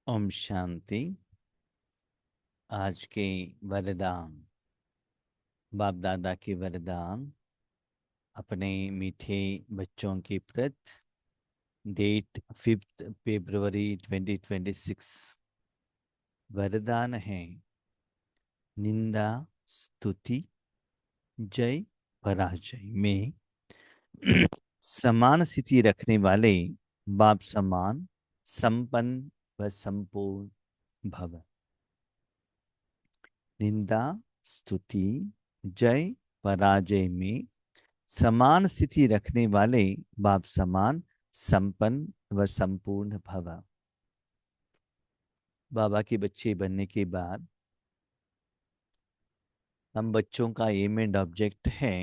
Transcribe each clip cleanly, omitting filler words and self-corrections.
ओम शांति। आज के वरदान, बाप दादा के वरदान अपने मीठे बच्चों के प्रति। डेट 5 फरवरी 2026। वरदान है निंदा, स्तुति, जय, पराजय में समान स्थिति रखने वाले बाप समान, संपन्न व संपूर्ण भव। निंदा, स्तुति, जय, पराजय में समान स्थिति रखने वाले बाप समान, संपन्न व संपूर्ण भव। बाबा के बच्चे बनने के बाद हम बच्चों का एम एंड ऑब्जेक्ट है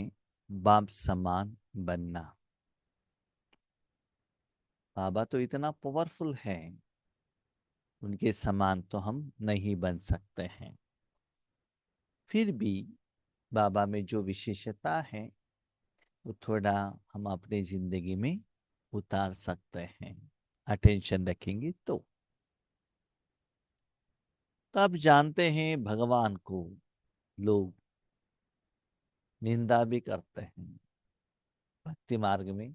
बाप समान बनना। बाबा तो इतना पावरफुल है, उनके समान तो हम नहीं बन सकते हैं। फिर भी बाबा में जो विशेषता है वो थोड़ा हम अपनी जिंदगी में उतार सकते हैं, अटेंशन रखेंगे तो। अब जानते हैं भगवान को लोग निंदा भी करते हैं भक्ति मार्ग में,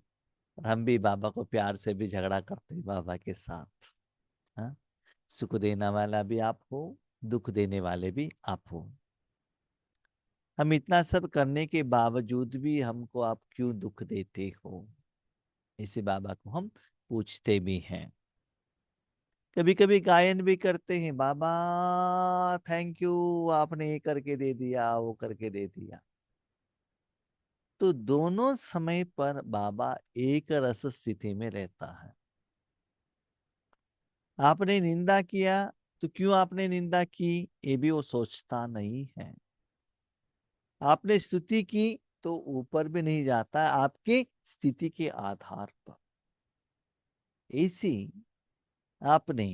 और हम भी बाबा को प्यार से भी झगड़ा करते हैं बाबा के साथ। हाँ? सुख देने वाला भी आप हो, दुख देने वाले भी आप हो। हम इतना सब करने के बावजूद भी हमको आप क्यों दुख देते हो, इसे बाबा को हम पूछते भी हैं। कभी कभी गायन भी करते हैं, बाबा थैंक यू, आपने ये करके दे दिया, वो करके दे दिया। तो दोनों समय पर बाबा एक रस स्थिति में रहता है। आपने निंदा किया तो क्यों आपने निंदा की, ये भी वो सोचता नहीं है। आपने स्तुति की तो ऊपर भी नहीं जाता है आपकी स्थिति के आधार पर। ऐसी आपने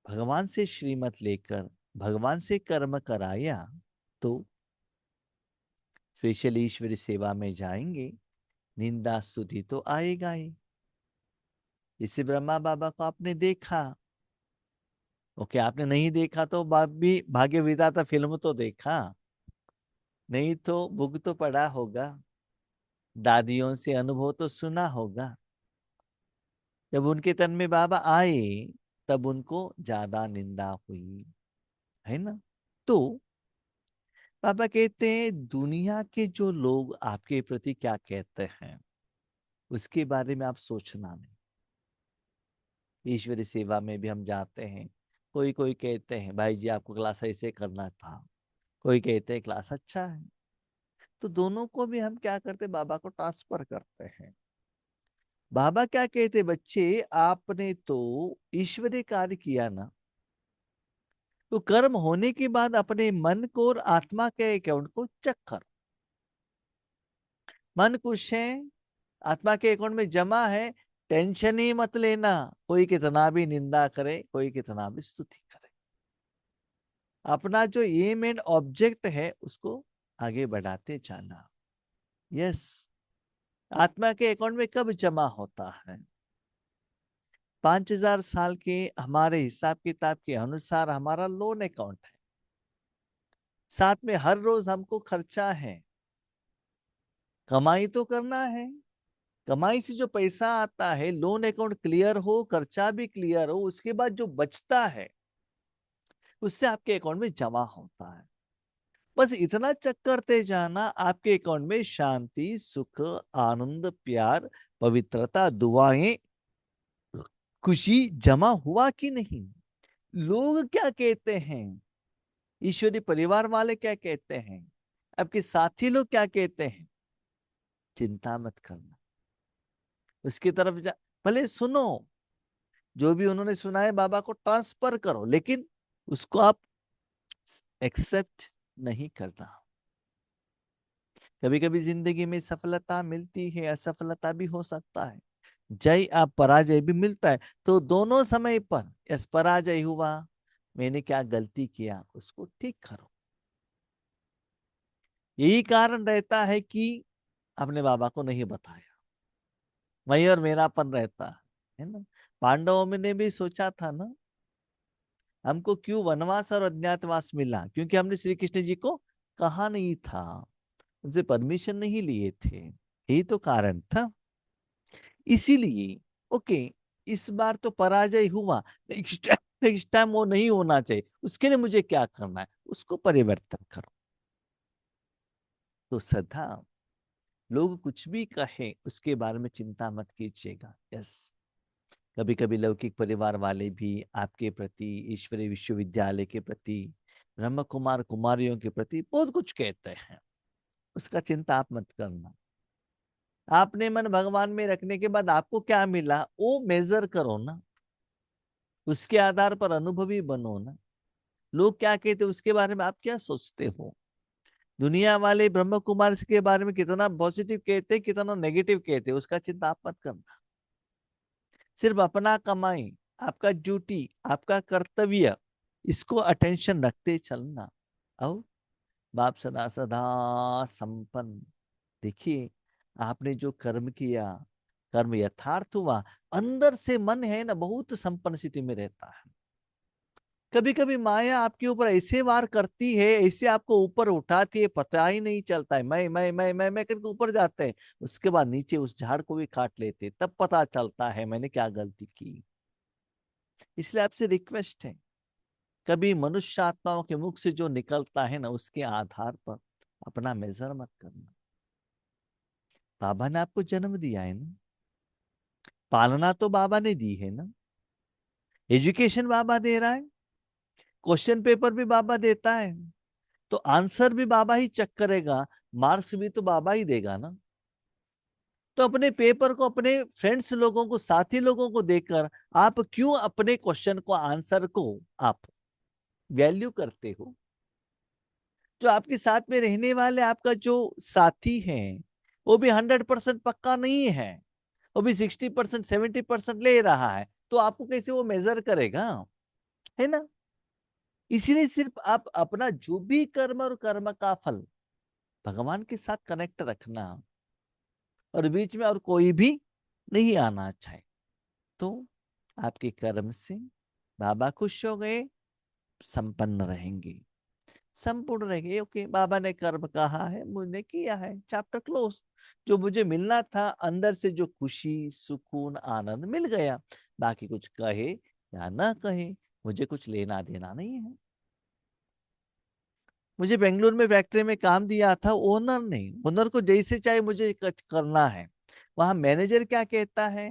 भगवान से श्रीमत लेकर भगवान से कर्म कराया तो स्पेशल ईश्वरी सेवा में जाएंगे, निंदा स्तुति तो आएगा ही। इसे ब्रह्मा बाबा को आपने देखा, ओके आपने नहीं देखा तो बाप भी भाग्य विधाता फिल्म तो देखा, नहीं तो बुक तो पढ़ा होगा, दादियों से अनुभव तो सुना होगा। जब उनके तन में बाबा आए तब उनको ज्यादा निंदा हुई, है ना। तो बाबा कहते हैं दुनिया के जो लोग आपके प्रति क्या कहते हैं उसके बारे में आप सोचना नहीं। ईश्वरी सेवा में भी हम जाते हैं, कोई कोई कहते हैं भाई जी आपको क्लास ऐसे करना था, कोई कहते हैं क्लास अच्छा है। तो दोनों को भी हम क्या करते, बाबा को ट्रांसफर करते हैं। बाबा क्या कहते, बच्चे आपने तो ईश्वरीय कार्य किया ना, तो कर्म होने के बाद अपने मन को और आत्मा के अकाउंट को चेक कर। मन खुश है, आत्मा के अकाउंट में जमा है, टेंशन ही मत लेना। कोई कितना भी निंदा करे, कोई कितना भी स्तुति करे, अपना जो एम एंड ऑब्जेक्ट है उसको आगे बढ़ाते जाना। यस, आत्मा के अकाउंट में कब जमा होता है, 5000 साल के हमारे हिसाब किताब के अनुसार हमारा लोन अकाउंट है। साथ में हर रोज हमको खर्चा है, कमाई तो करना है। कमाई से जो पैसा आता है, लोन अकाउंट क्लियर हो, खर्चा भी क्लियर हो, उसके बाद जो बचता है उससे आपके अकाउंट में जमा होता है। बस इतना चेक करते जाना, आपके अकाउंट में शांति, सुख, आनंद, प्यार, पवित्रता, दुआएं, खुशी जमा हुआ कि नहीं। लोग क्या कहते हैं, ईश्वरी परिवार वाले क्या कहते हैं, आपके साथी लोग क्या कहते हैं, चिंता मत करना, उसकी तरफ जा। भले सुनो, जो भी उन्होंने सुना है बाबा को ट्रांसफर करो, लेकिन उसको आप एक्सेप्ट नहीं करना। कभी कभी जिंदगी में सफलता मिलती है, असफलता भी हो सकता है, जय आप पराजय भी मिलता है। तो दोनों समय पर यस पराजय हुआ, मैंने क्या गलती किया उसको ठीक करो। यही कारण रहता है कि अपने बाबा को नहीं बताया, वही और मेरापन रहता है ना। पांडवों में ने भी सोचा था ना, हमको क्यों वनवास और अज्ञातवास मिला? क्योंकि हमने श्री कृष्ण जी को कहा नहीं था, उनसे परमिशन नहीं लिए थे, यही तो कारण था। इसीलिए ओके, इस बार तो पराजय हुआ, नेक्स्ट टाइम वो नहीं होना चाहिए, उसके लिए मुझे क्या करना है, उसको परिवर्तन करो। तो सदा लोग कुछ भी कहे उसके बारे में चिंता मत कीजिएगा। यस, कभी कभी लौकिक परिवार वाले भी आपके प्रति, ईश्वरीय विश्वविद्यालय के प्रति, ब्रह्म कुमार कुमारियों के प्रति बहुत कुछ कहते हैं, उसका चिंता आप मत करना। आपने मन भगवान में रखने के बाद आपको क्या मिला वो मेजर करो ना, उसके आधार पर अनुभवी बनो ना। लोग क्या कहते उसके बारे में आप क्या सोचते हो? दुनिया वाले ब्रह्म कुमार के बारे में कितना पॉजिटिव कहते कितना नेगेटिव कहते, उसका चिंता आप मत करना। सिर्फ अपना कमाई, आपका ड्यूटी, आपका कर्तव्य, इसको अटेंशन रखते चलना। और बाप सदा सदा संपन्न। देखिए, आपने जो कर्म किया, कर्म यथार्थ हुआ, अंदर से मन है ना बहुत संपन्न स्थिति में रहता है। कभी कभी माया आपके ऊपर ऐसे वार करती है, ऐसे आपको ऊपर उठाती है, पता ही नहीं चलता है, मैं करके ऊपर जाते हैं, उसके बाद नीचे उस झाड़ को भी काट लेते, तब पता चलता है मैंने क्या गलती की। इसलिए आपसे रिक्वेस्ट है, कभी मनुष्य आत्माओं के मुख से जो निकलता है ना उसके आधार पर अपना मेजर मत करना। बाबा ने आपको जन्म दिया है ना, पालना तो बाबा ने दी है ना, एजुकेशन बाबा दे रहा है, क्वेश्चन पेपर भी बाबा देता है, तो आंसर भी बाबा ही चेक करेगा, मार्क्स भी तो बाबा ही देगा ना। तो अपने पेपर को अपने फ्रेंड्स लोगों को, साथी लोगों को देकर आप क्यों अपने क्वेश्चन को, आंसर को आप वैल्यू करते हो? जो आपके साथ में रहने वाले आपका जो साथी है वो भी 100% पक्का नहीं है, वो भी 60% 70% ले रहा है, तो आपको कैसे वो मेजर करेगा? है ना? इसीलिए सिर्फ आप अपना जो भी कर्म और कर्म का फल भगवान के साथ कनेक्ट रखना, और बीच में और कोई भी नहीं आना चाहिए। तो आपके कर्म से बाबा खुश हो गए, संपन्न रहेंगे, संपूर्ण रहेंगे। ओके, बाबा ने कर्म कहा है, मुझे किया है, चैप्टर क्लोज। जो मुझे मिलना था अंदर से, जो खुशी सुकून आनंद मिल गया, बाकी कुछ कहे या ना कहे मुझे कुछ लेना देना नहीं है। मुझे बेंगलुरु में फैक्ट्री में काम दिया था ओनर ने, ओनर को जैसे चाहे मुझे करना है। वहां मैनेजर क्या कहता है,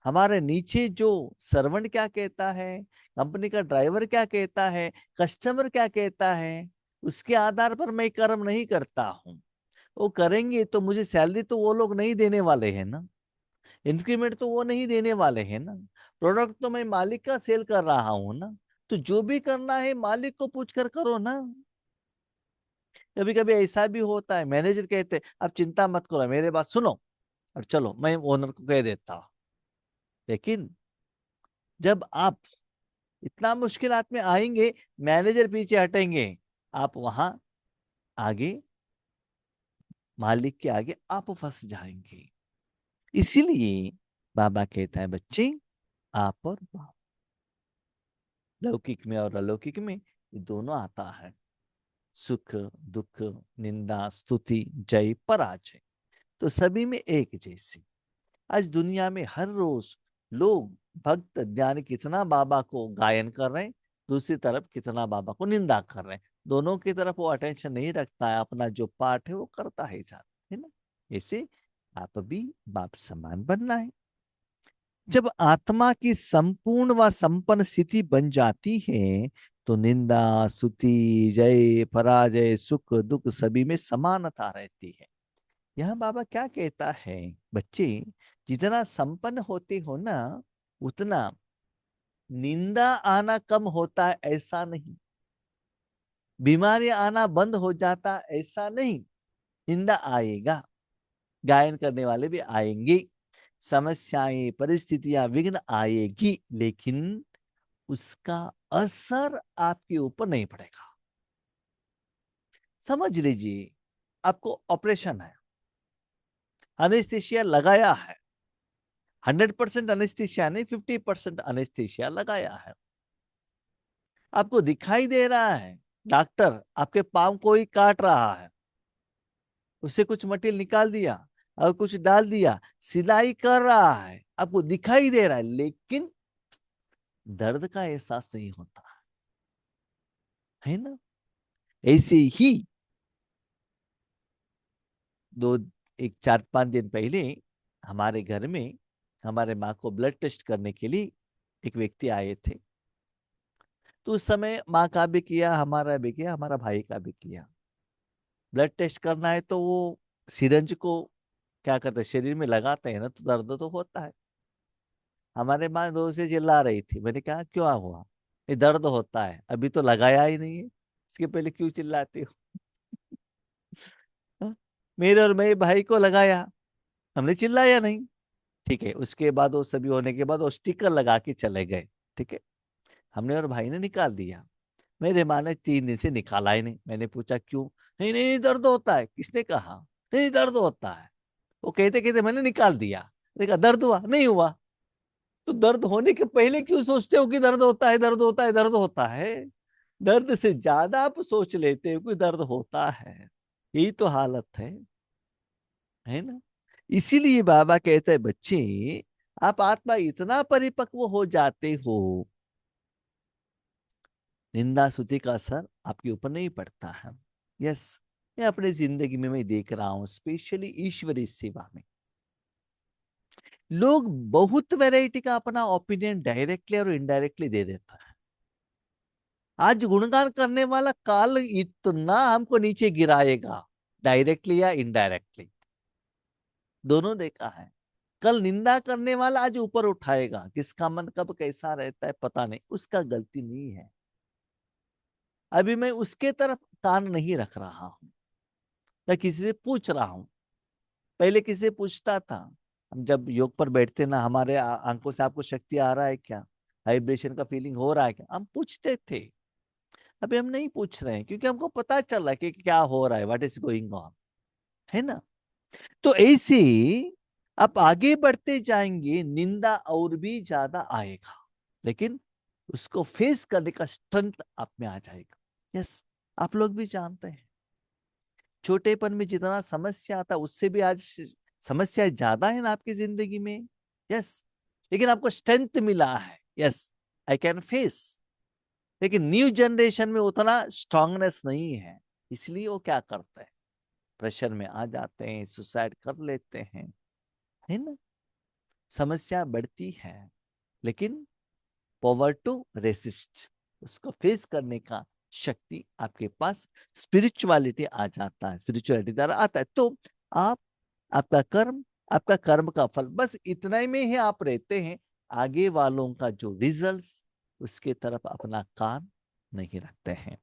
हमारे नीचे जो सर्वेंट क्या कहता है, कंपनी का ड्राइवर क्या कहता है, कस्टमर क्या कहता है, उसके आधार पर मैं कर्म नहीं करता हूँ। वो करेंगे तो मुझे सैलरी तो वो लोग नहीं देने वाले हैं ना, इंक्रीमेंट तो वो नहीं देने वाले हैं ना, प्रोडक्ट तो मैं मालिक का सेल कर रहा हूँ ना। तो जो भी करना है मालिक को पूछ कर करो ना। कभी कभी ऐसा भी होता है, मैनेजर कहते आप चिंता मत करो, मेरे बात सुनो और चलो, मैं ओनर को कह देता हूं। लेकिन जब आप इतना मुश्किलात में आएंगे, मैनेजर पीछे हटेंगे, आप वहां आगे, मालिक के आगे आप फंस जाएंगे। इसीलिए बाबा कहता है बच्चे, आप और बाप, लौकिक में और अलौकिक में ये दोनों आता है, सुख दुख, निंदा स्तुति, जय पराजय, तो सभी में एक जैसी। आज दुनिया में हर रोज लोग, भक्त ज्ञानी कितना बाबा को गायन कर रहे हैं, दूसरी तरफ कितना बाबा को निंदा कर रहे हैं। दोनों की तरफ वो अटेंशन नहीं रखता है, अपना जो पाठ है वो करता है जाता है ना। ऐसे आप भी बाप समान बनना है। जब आत्मा की संपूर्ण व संपन्न स्थिति बन जाती है, तो निंदा स्तुति जय पराजय सुख दुख सभी में समानता रहती है। यह बाबा क्या कहता है, बच्चे जितना संपन्न होते हो ना, उतना निंदा आना कम होता है ऐसा नहीं, बीमारी आना बंद हो जाता ऐसा नहीं, निंदा आएगा, गायन करने वाले भी आएंगे, समस्याएं परिस्थितियां विघ्न आएगी, लेकिन उसका असर आपके ऊपर नहीं पड़ेगा। समझ लीजिए, आपको ऑपरेशन है, अनेस्थीसिया लगाया है, 100% अनेस्थीसिया नहीं, 50% अनेस्थीसिया लगाया है। आपको दिखाई दे रहा है डॉक्टर आपके पाँव को ही काट रहा है, उससे कुछ मटेरियल निकाल दिया और कुछ डाल दिया, सिलाई कर रहा है, आपको दिखाई दे रहा है, लेकिन दर्द का एहसास नहीं होता है ना। ऐसे ही दो एक 4-5 दिन पहले हमारे घर में हमारे माँ को ब्लड टेस्ट करने के लिए एक व्यक्ति आए थे। तो उस समय माँ का भी किया, हमारा भी किया, हमारा भाई का भी किया। ब्लड टेस्ट करना है तो वो सिरंज को क्या करते हैं, शरीर में लगाते हैं ना, तो दर्द तो होता है। हमारे माँ दो से चिल्ला रही थी, मैंने कहा क्यों हुआ, ये दर्द होता है, अभी तो लगाया ही नहीं है, इसके पहले क्यों चिल्लाती हो। हाँ? मेरे और मेरे भाई को लगाया, हमने चिल्लाया नहीं। ठीक है, उसके बाद वो सभी होने के बाद वो स्टिकर लगा के चले गए। ठीक है, हमने और भाई ने निकाल दिया। मेरे माँ ने 3 दिन से निकाला ही नहीं। मैंने पूछा क्यों, नहीं नहीं दर्द होता है। किसने कहा, नहीं दर्द होता है। वो कहते कहते मैंने निकाल दिया। देखा दर्द हुआ, नहीं हुआ। तो दर्द होने के पहले क्यों सोचते हो कि दर्द होता है, दर्द होता है, दर्द होता है। दर्द से ज्यादा आप सोच लेते हो कि दर्द होता है। यही तो हालत है ना। इसीलिए बाबा कहते हैं बच्चे, आप आत्मा इतना परिपक्व हो जाते हो, निंदा स्तुति का असर आपके ऊपर नहीं पड़ता है। यस, मैं अपनी जिंदगी में मैं देख रहा हूं, स्पेशली ईश्वरीय सेवा में लोग बहुत वैरायटी का अपना ओपिनियन डायरेक्टली और इनडायरेक्टली दे देता है। आज गुणगान करने वाला काल इतना हमको नीचे गिराएगा, डायरेक्टली या इनडायरेक्टली, दोनों देखा है। कल निंदा करने वाला आज ऊपर उठाएगा, किसका मन कब कैसा रहता है पता नहीं, उसका गलती नहीं है। अभी मैं उसके तरफ कान नहीं रख रहा हूं, मैं किसी से पूछ रहा हूं। पहले किसी से पूछता था, हम जब योग पर बैठते ना, हमारे आंखों से आपको शक्ति आ रहा है क्या, वाइब्रेशन का फीलिंग हो रहा है क्या, हम पूछते थे। अभी हम नहीं पूछ रहे हैं, क्योंकि हमको पता चल रहा है कि क्या हो रहा है, व्हाट इज गोइंग ऑन, है ना। तो ऐसे आप आगे बढ़ते जाएंगे, निंदा और भी ज्यादा आएगा, लेकिन उसको फेस करने का स्ट्रेंथ आप में आ जाएगा। यस, आप लोग भी जानते हैं, छोटेपन में जितना समस्या आता उससे भी आज समस्या ज्यादा है ना आपकी जिंदगी में। यस, लेकिन आपको स्ट्रेंथ मिला है। Yes, I can face. लेकिन न्यू जनरेशन में उतना स्ट्रांगनेस नहीं है, इसलिए वो क्या करते हैं, प्रेशर में आ जाते हैं, सुसाइड कर लेते हैं, है ना। समस्या बढ़ती है, लेकिन पावर टू रेसिस्ट, उसको फेस करने का शक्ति आपके पास स्पिरिचुअलिटी आ जाता है, स्पिरिचुअलिटी द्वारा आता है। तो आप, आपका कर्म, आपका कर्म का फल, बस इतना ही में ही आप रहते हैं। आगे वालों का जो रिजल्ट्स, उसके तरफ अपना कान नहीं रखते हैं।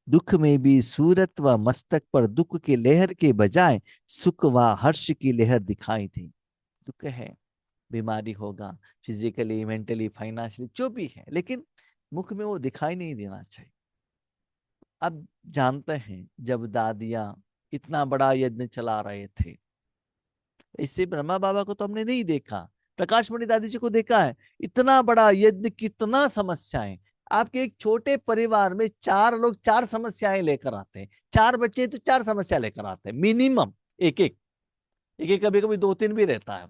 दुख में भी सूरत व मस्तक पर दुख की लहर के बजाय सुख व हर्ष की लहर दिखाई दी। दुख है, बीमारी होगा, फिजिकली, मेंटली, फाइनेंशियली, जो भी है, लेकिन मुख में वो दिखाई नहीं देना चाहिए। अब जानते हैं, जब दादियां इतना बड़ा यज्ञ चला रहे थे, इससे ब्रह्मा बाबा को तो हमने नहीं देखा, प्रकाश मणि दादी जी को देखा है। इतना बड़ा यज्ञ, कितना समस्याएं। आपके एक छोटे परिवार में 4 लोग 4 समस्याएं लेकर आते हैं, 4 बच्चे तो 4 समस्या लेकर आते हैं मिनिमम। एक एक, एक एक, कभी कभी 2-3 भी रहता है।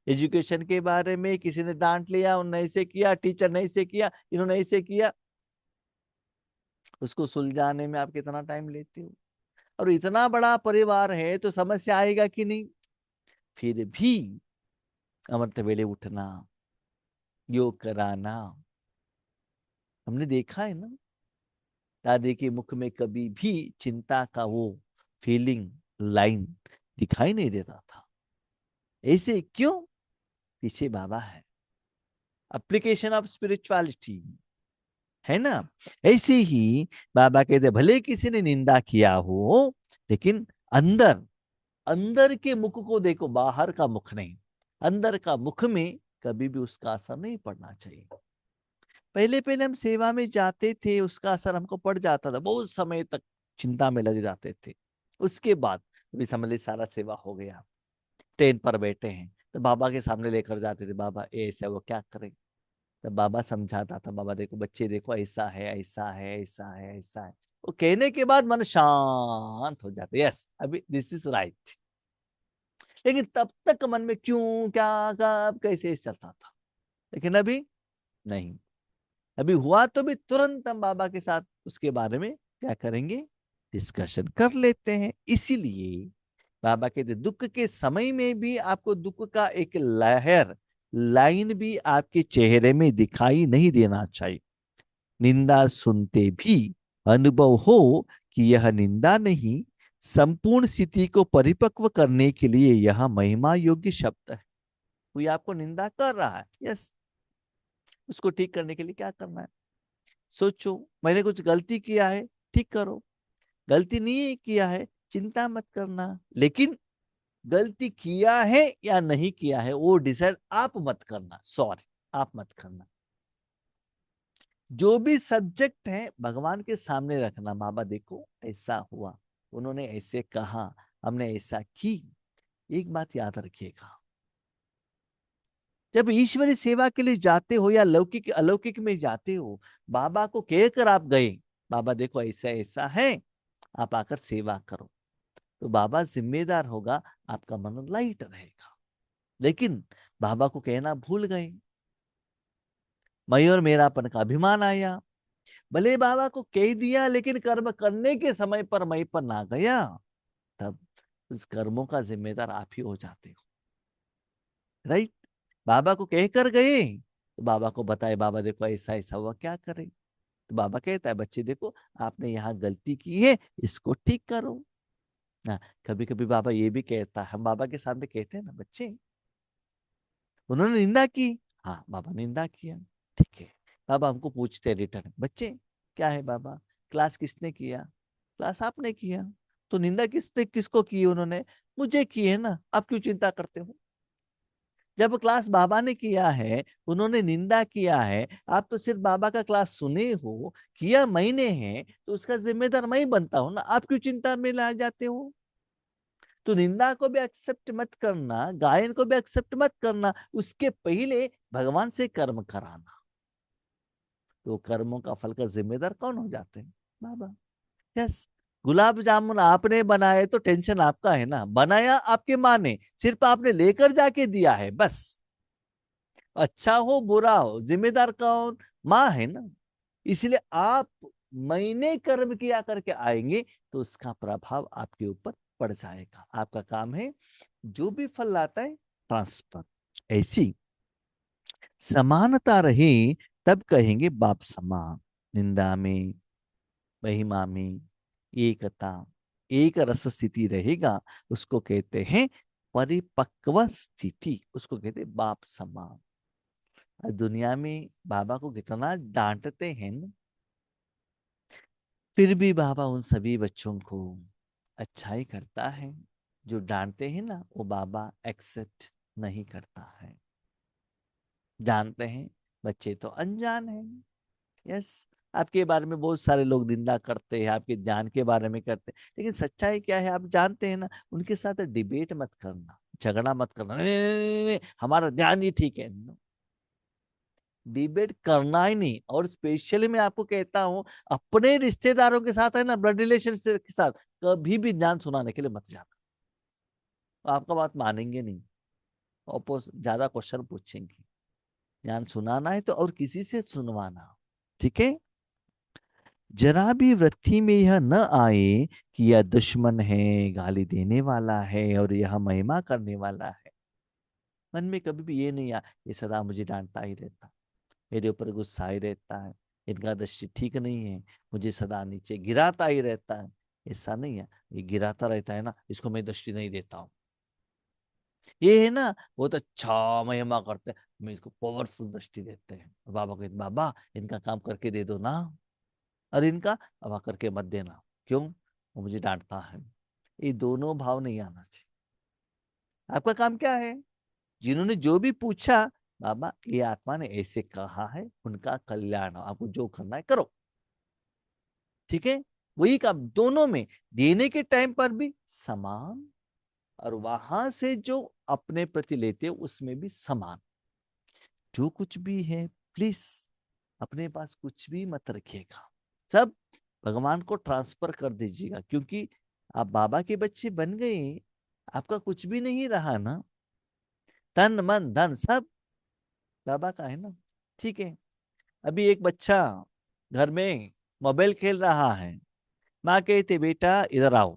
एजुकेशन के बारे में किसी ने डांट लिया, उन्होंने ऐसे किया, टीचर ने ऐसे किया, इन्होंने ऐसे किया, उसको सुलझाने में आप कितना टाइम लेते हो। और इतना बड़ा परिवार है तो समस्या आएगा कि नहीं। फिर भी अमृत वेले उठना, योग कराना, हमने देखा है ना, दादी के मुख में कभी भी चिंता का वो फीलिंग लाइन दिखाई नहीं देता था। ऐसे क्यों, पीछे बाबा है, एप्लीकेशन ऑफ स्पिरिचुअलिटी, है ना। ऐसे ही बाबा कहते भले किसी ने निंदा किया हो, लेकिन अंदर, अंदर के मुख को देखो, बाहर का मुख नहीं। अंदर का मुख में कभी भी उसका असर नहीं पड़ना चाहिए। पहले पहले हम सेवा में जाते थे, उसका असर हमको पड़ जाता था, बहुत समय तक चिंता में लग जाते थे। उसके बाद अभी समझ ली सारा सेवा हो गया, ट्रेन पर बैठे हैं तो बाबा के सामने लेकर जाते थे, बाबा ये ऐसा वो क्या करें। तब बाबा समझाता था, बाबा देखो बच्चे देखो ऐसा है ऐसा है ऐसा है ऐसा है। वो कहने के बाद मन शांत हो जाता, यस अभी दिस इज राइट। लेकिन तब तक मन में क्यों क्या कब कैसे चलता था। लेकिन अभी नहीं, अभी हुआ तो भी तुरंत हम बाबा के साथ उसके बारे में क्या करेंगे, डिस्कशन कर लेते हैं। इसीलिए बाबा कहते दुख के समय में भी आपको दुख का एक लहर लाइन भी आपके चेहरे में दिखाई नहीं देना चाहिए। निंदा सुनते भी अनुभव हो कि यह निंदा नहीं, संपूर्ण स्थिति को परिपक्व करने के लिए यह महिमा योग्य शब्द है। कोई आपको निंदा कर रहा है, यस, उसको ठीक करने के लिए क्या करना है, सोचो मैंने कुछ गलती किया है, ठीक करो। गलती नहीं किया है, चिंता मत करना। लेकिन गलती किया है या नहीं किया है वो डिसाइड आप मत करना, सॉरी आप मत करना। जो भी सब्जेक्ट है भगवान के सामने रखना, बाबा देखो ऐसा हुआ, उन्होंने ऐसे कहा, हमने ऐसा की। एक बात याद रखिएगा, जब ईश्वरी सेवा के लिए जाते हो या लौकिक अलौकिक में जाते हो, बाबा को कहकर आप गए, बाबा देखो ऐसा ऐसा है, आप आकर सेवा करो, तो बाबा जिम्मेदार होगा, आपका मन लाइट रहेगा। लेकिन बाबा को कहना भूल गए, मैं और मेरापन का अभिमान आया, भले बाबा को कह दिया लेकिन कर्म करने के समय पर मैं पर ना गया, तब उस कर्मों का जिम्मेदार आप ही हो जाते हो, राइट। बाबा को कहकर गए तो बाबा को बताए, बाबा देखो ऐसा ऐसा हुआ, क्या करें। तो बाबा कहता है बच्चे देखो आपने यहाँ गलती की है, इसको ठीक करो ना। कभी कभी बाबा ये भी कहता है, हम बाबा के सामने कहते हैं ना, बच्चे उन्होंने निंदा की, हाँ बाबा निंदा किया, ठीक है। बाबा हमको पूछते हैं रिटर्न, बच्चे क्या है बाबा, क्लास किसने किया, क्लास आपने किया, तो निंदा किसने किसको की, उन्होंने मुझे की है ना, आप क्यों चिंता करते हो। जब क्लास बाबा ने किया है, उन्होंने निंदा किया है, आप तो सिर्फ बाबा का क्लास सुने हो, किया मैंने है, तो उसका जिम्मेदार मैं बनता हूं ना, आप क्यों चिंता में ला जाते हो। तो निंदा को भी एक्सेप्ट मत करना, गायन को भी एक्सेप्ट मत करना, उसके पहले भगवान से कर्म कराना। तो कर्मों का फल का जिम्मेदार कौन हो जाते हैं, बाबा। यस, गुलाब जामुन आपने बनाए तो टेंशन आपका है ना, बनाया आपके माँ ने, सिर्फ आपने लेकर जाके दिया है बस। अच्छा हो बुरा हो जिम्मेदार कौन, माँ है ना। इसलिए आप मैंने कर्म किया करके आएंगे तो उसका प्रभाव आपके ऊपर पड़ जाएगा। आपका काम है जो भी फल लाता है ट्रांसफर। ऐसी समानता रहे तब कहेंगे बाप समान। निंदा में महिमा में एकता, एक रस स्थिति रहेगा, उसको कहते हैं परिपक्व स्थिति, उसको कहते हैं बाप समान। दुनिया में बाबा को कितना डांटते हैं ना, फिर भी बाबा उन सभी बच्चों को अच्छा ही करता है। जो डांटते हैं ना वो बाबा एक्सेप्ट नहीं करता है। जानते हैं बच्चे तो अनजान है, यस। आपके बारे में बहुत सारे लोग निंदा करते हैं, आपके ज्ञान के बारे में करते हैं, लेकिन सच्चाई क्या है आप जानते हैं ना। उनके साथ डिबेट मत करना, झगड़ा मत करना, नहीं, नहीं, नहीं, नहीं, हमारा ज्ञान ही ठीक है। डिबेट करना ही नहीं। और स्पेशली मैं आपको कहता हूं, अपने रिश्तेदारों के साथ है ना, ब्लड रिलेशन के साथ कभी भी ज्ञान सुनाने के लिए मत जाना, आपका बात मानेंगे नहीं, ओपोज ज्यादा क्वेश्चन पूछेंगे। ज्ञान सुनाना है तो और किसी से सुनवाना, ठीक है। जरा भी वृत्ति में यह न आए कि यह दुश्मन है, गाली देने वाला है और यह महिमा करने वाला है। मन में कभी भी ये नहीं आ, ये सदा मुझे डांटता ही रहता, मेरे ऊपर गुस्सा ही रहता है, इनका दृष्टि ठीक नहीं है, मुझे सदा नीचे गिराता ही रहता है। ऐसा नहीं है, ये गिराता रहता है ना, इसको मैं दृष्टि नहीं देता हूँ। ये है ना, बहुत अच्छा महिमा करते हैं, मैं इसको पावरफुल दृष्टि देते हैं। बाबा कहते बाबा इनका काम करके दे दो ना, और इनका अब करके मत देना, क्यों, वो मुझे डांटता है। ये दोनों भाव नहीं आना चाहिए। आपका काम क्या है, जिन्होंने जो भी पूछा, बाबा ये आत्मा ने ऐसे कहा है, उनका कल्याण हो, आपको जो करना है करो, ठीक है। वही काम दोनों में, देने के टाइम पर भी समान, और वहां से जो अपने प्रति लेते उसमें भी समान। जो कुछ भी है प्लीज अपने पास कुछ भी मत रखिएगा, सब भगवान को ट्रांसफर कर दीजिएगा, क्योंकि आप बाबा के बच्चे बन गए, आपका कुछ भी नहीं रहा ना, तन मन धन सब बाबा का है ना। ठीक है, अभी एक बच्चा घर में मोबाइल खेल रहा है, माँ कहती बेटा इधर आओ,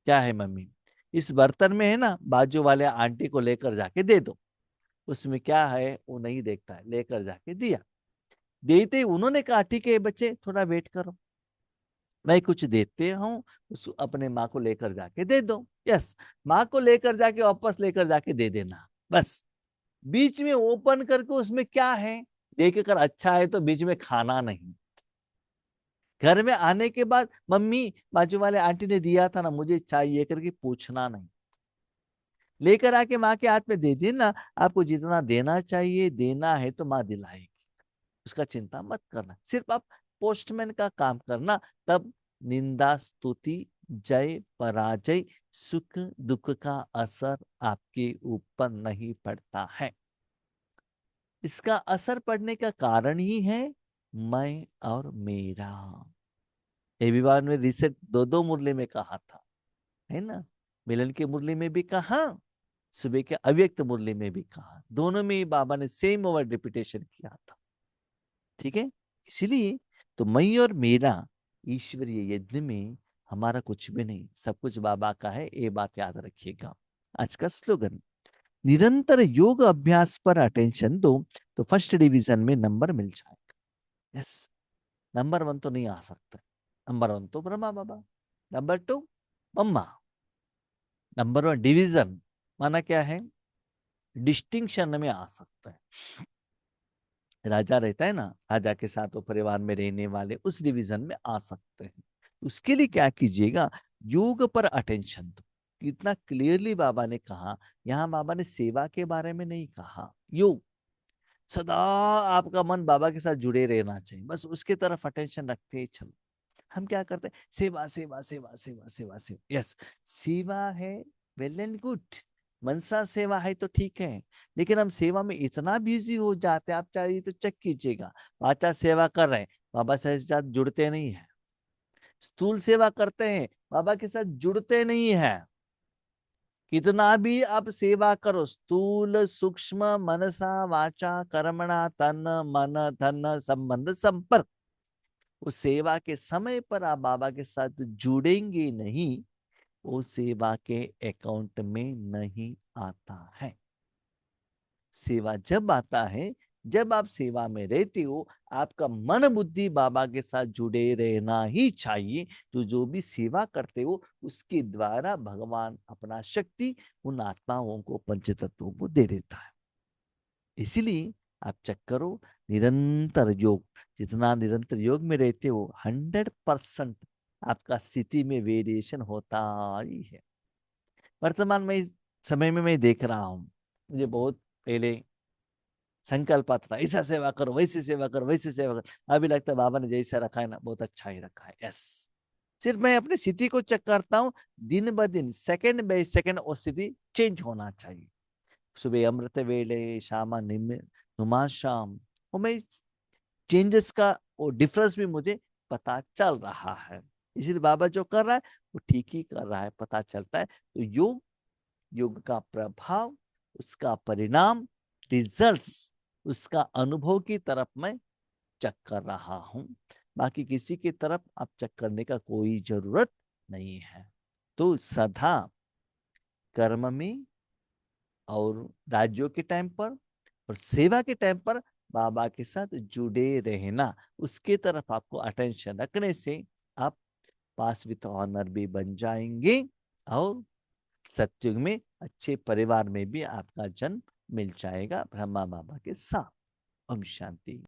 क्या है मम्मी, इस बर्तन में है ना, बाजू वाले आंटी को लेकर जाके दे दो, उसमें क्या है वो नहीं देखता है, लेकर जाके दिया, देते ही उन्होंने कहा ठीक है बच्चे थोड़ा वेट करो, मैं कुछ देते हूँ, उस अपने माँ को लेकर जाके दे दो। यस, माँ को लेकर जाके वापस लेकर जाके दे देना, बस बीच में ओपन करके उसमें क्या है देख कर अच्छा है तो बीच में खाना नहीं। घर में आने के बाद मम्मी बाजू वाले आंटी ने दिया था ना मुझे चाहिए करके पूछना नहीं, लेकर आके माँ के हाथ में दे देना, आपको जितना देना चाहिए देना है तो माँ दिलाएगी, उसका चिंता मत करना, सिर्फ आप पोस्टमैन का काम करना, तब निंदा स्तुति जय पराजय सुख दुख का असर आपके ऊपर नहीं पड़ता है। इसका असर पड़ने का कारण ही है मैं और मेरा। रविवार में रिसेट दो दो मुरली में कहा था, है ना, मिलन के मुरली में भी कहा, सुबह के अव्यक्त मुरली में भी कहा, दोनों में ही बाबा ने सेम वर्ड रिपीटेशन किया था। ठीक है, इसीलिए तो मैं और मेरा ईश्वरीय यज्ञ में हमारा कुछ भी नहीं, सब कुछ बाबा का है, ये बात याद रखिएगा। आज का स्लोगन, निरंतर योग अभ्यास पर अटेंशन दो तो फर्स्ट डिवीजन में नंबर मिल जाएगा। यस, नंबर 1 तो नहीं आ सकता, नंबर 1 तो ब्रह्मा बाबा, नंबर 2 मम्मा, नंबर 1 डिवीजन माना क्या है, डिस्टिंक्शन में आ सकता है। राजा रहता है ना, राजा के साथ वो परिवार में रहने वाले उस डिवीजन में आ सकते हैं। उसके लिए क्या कीजिएगा, योग पर अटेंशन दो। इतना क्लियरली बाबा ने कहा, यहाँ बाबा ने सेवा के बारे में नहीं कहा, योग सदा आपका मन बाबा के साथ जुड़े रहना चाहिए, बस उसके तरफ अटेंशन रखते ही चलो। हम क्या करते हैं, सेवा सेवा सेवा सेवा सेवा सेवा, यस सेवा है, वेल एंड गुड, मनसा सेवा है तो ठीक है, लेकिन हम सेवा में इतना बिजी हो जाते हैं, आप चाहिए तो चेक कीजिएगा, वाचा सेवा कर रहे हैं, बाबा से साथ जुड़ते नहीं है, स्थूल सेवा करते हैं, बाबा के साथ जुड़ते नहीं है। कितना भी आप सेवा करो, स्थूल सूक्ष्म मनसा वाचा कर्मणा तन मन धन संबंध संपर्क, उस सेवा के समय पर आप बाबा के साथ जुड़ेंगे नहीं, वो सेवा के अकाउंट में नहीं आता है। सेवा जब आता है जब आप सेवा में रहते हो, आपका मन बुद्धि बाबा के साथ जुड़े रहना ही चाहिए, तो जो भी सेवा करते हो उसके द्वारा भगवान अपना शक्ति उन आत्माओं को पंच तत्वों को दे देता है। इसीलिए आप चेक करो, निरंतर योग, जितना निरंतर योग में रहते हो 100% आपका स्थिति में वेरिएशन होता ही है। वर्तमान में इस समय में मैं देख रहा हूँ, मुझे बहुत पहले संकल्प आता था ऐसा सेवा करो वैसी सेवा करो वैसी सेवा करो, अभी लगता है बाबा ने जैसा रखा है ना बहुत अच्छा ही रखा है। यस, सिर्फ मैं अपनी स्थिति को चेक करता हूँ, दिन ब दिन सेकंड बाय सेकंड वो स्थिति चेंज होना चाहिए। सुबह अमृत वेले शामा निम्न नुमा शाम, वो मैं चेंजेस का वो डिफरेंस भी मुझे पता चल रहा है। इसलिए बाबा जो कर रहा है वो ठीक ही कर रहा है, पता चलता है। तो योग, योग का प्रभाव, उसका परिणाम, रिजल्ट्स, उसका अनुभव की तरफ मैं चेक कर रहा हूं, बाकी किसी की तरफ आप चेक करने का कोई जरूरत नहीं है। तो सदा कर्म में और राज्यों के टाइम पर और सेवा के टाइम पर बाबा के साथ जुड़े रहना, उसके तरफ आपको अटेंशन रखने से आप पास विथ ऑनर भी बन जाएंगे और सत्युग में अच्छे परिवार में भी आपका जन्म मिल जाएगा ब्रह्मा बाबा के साथ। ओम शांति।